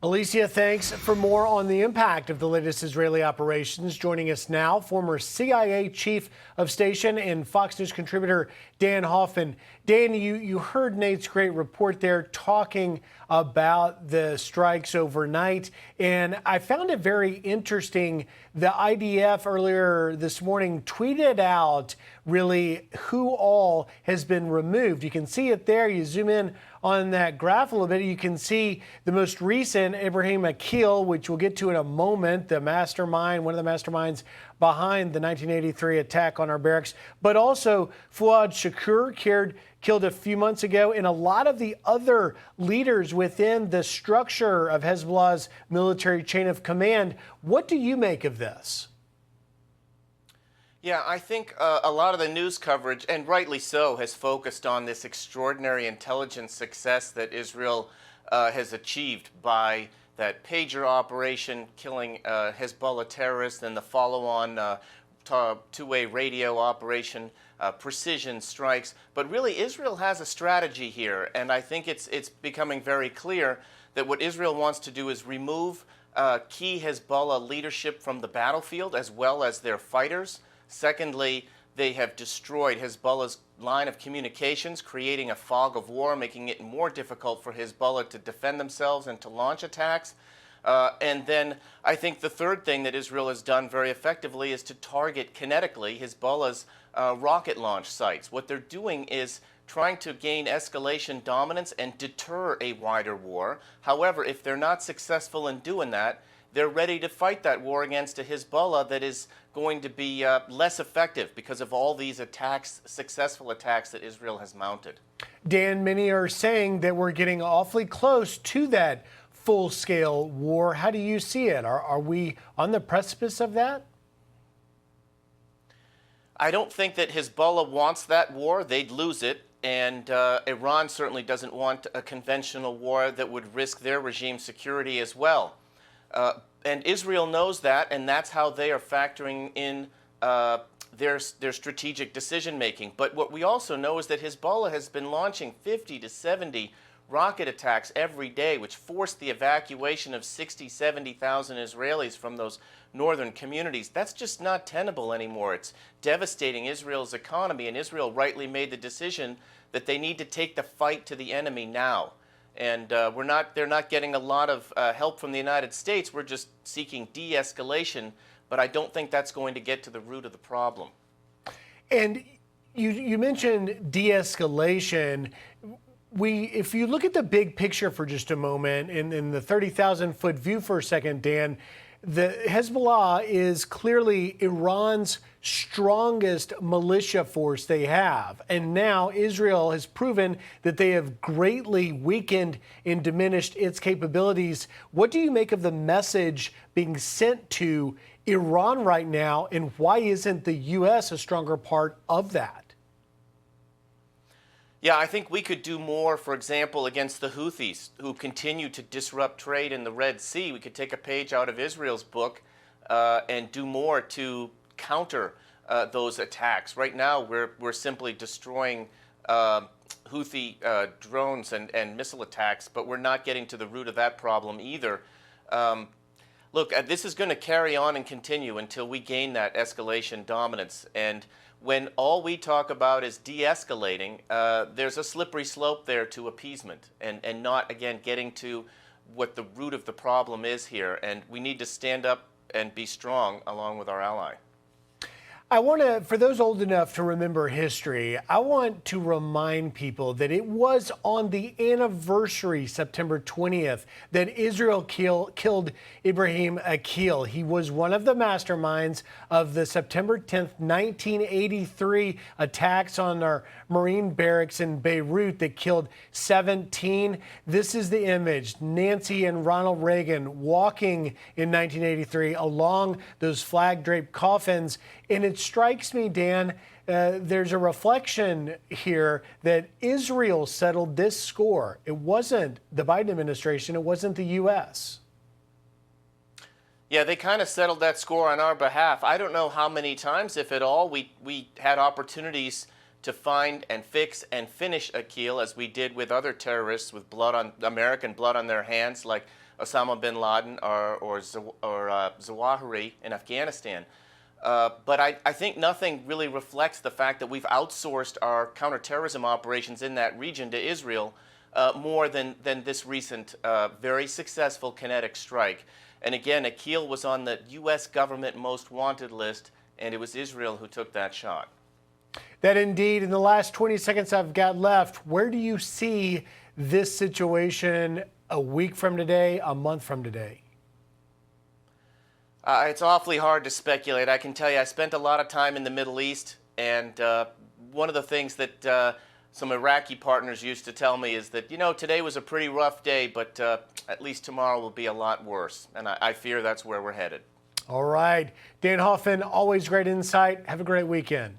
Alicia, thanks. For more on the impact of the latest Israeli operations, joining us now, former CIA chief of station and Fox News contributor Dan Hoffman. Dan, you heard Nate's great report there talking about the strikes overnight, and I found it very interesting. The IDF earlier this morning tweeted out really who all has been removed. You can see it there. You zoom in on that graph a little bit, you can see the most recent, Ibrahim Akil, which we'll get to in a moment, the mastermind, one of the masterminds behind the 1983 attack on our barracks, but also Fuad Shakur, killed a few months ago, and a lot of the other leaders within the structure of Hezbollah's military chain of command. What do you make of this? Yeah, I think a lot of the news coverage, and rightly so, has focused on this extraordinary intelligence success that Israel has achieved by that pager operation killing Hezbollah terrorists and the follow-on two-way radio operation, precision strikes. But really, Israel has a strategy here, and I think it's becoming very clear that what Israel wants to do is remove key Hezbollah leadership from the battlefield as well as their fighters. Secondly, they have destroyed Hezbollah's line of communications, creating a fog of war, making it more difficult for Hezbollah to defend themselves and to launch attacks. And then I think the third thing that Israel has done very effectively is to target kinetically Hezbollah's rocket launch sites. What they're doing is trying to gain escalation dominance and deter a wider war. However, if they're not successful in doing that, they're ready to fight that war against a Hezbollah that is going to be less effective because of all these attacks, successful attacks that Israel has mounted. Dan, many are saying that we're getting awfully close to that full-scale war. How do you see it? Are we on the precipice of that? I don't think that Hezbollah wants that war. They'd lose it. And Iran certainly doesn't want a conventional war that would risk their regime's security as well. And Israel knows that, and that's how they are factoring in their strategic decision-making. But what we also know is that Hezbollah has been launching 50 to 70 rocket attacks every day, which forced the evacuation of 60, 70,000 Israelis from those northern communities. That's just not tenable anymore. It's devastating Israel's economy, and Israel rightly made the decision that they need to take the fight to the enemy now. And they're not getting a lot of help from the United States. We're just seeking de-escalation, but I don't think that's going to get to the root of the problem. And you mentioned de-escalation. If you look at the big picture for just a moment, in the 30,000-foot view for a second, Dan, the Hezbollah is clearly Iran's strongest militia force they have. And now Israel has proven that they have greatly weakened and diminished its capabilities. What do you make of the message being sent to Iran right now, and why isn't the U.S. a stronger part of that? Yeah, I think we could do more, for example, against the Houthis, who continue to disrupt trade in the Red Sea. We could take a page out of Israel's book and do more to counter those attacks. Right now, we're simply destroying Houthi drones and missile attacks, but we're not getting to the root of that problem either. Look, this is going to carry on and continue until we gain that escalation dominance. And when all we talk about is de-escalating, there's a slippery slope there to appeasement and not, again, getting to what the root of the problem is here. And we need to stand up and be strong along with our ally. I want to, for those old enough to remember history, I want to remind people that it was on the anniversary, September 20th, that Israel killed Ibrahim Akil. He was one of the masterminds of the September 10th, 1983 attacks on our Marine barracks in Beirut that killed 17. This is the image, Nancy and Ronald Reagan walking in 1983 along those flag-draped coffins. And it strikes me, Dan, there's a reflection here that Israel settled this score. It wasn't the Biden administration. It wasn't the U.S. Yeah, they kind of settled that score on our behalf. I don't know how many times, if at all, we had opportunities to find and fix and finish Akil, as we did with other terrorists with American blood on their hands, like Osama bin Laden or Zawahiri in Afghanistan. But I think nothing really reflects the fact that we've outsourced our counterterrorism operations in that region to Israel more than this recent very successful kinetic strike. And again, Akil was on the U.S. government most wanted list, and it was Israel who took that shot. That indeed, in the last 20 seconds I've got left, where do you see this situation a week from today, a month from today? It's awfully hard to speculate. I can tell you I spent a lot of time in the Middle East, and one of the things that some Iraqi partners used to tell me is that, today was a pretty rough day, but at least tomorrow will be a lot worse. And I fear that's where we're headed. All right. Dan Hoffman, always great insight. Have a great weekend.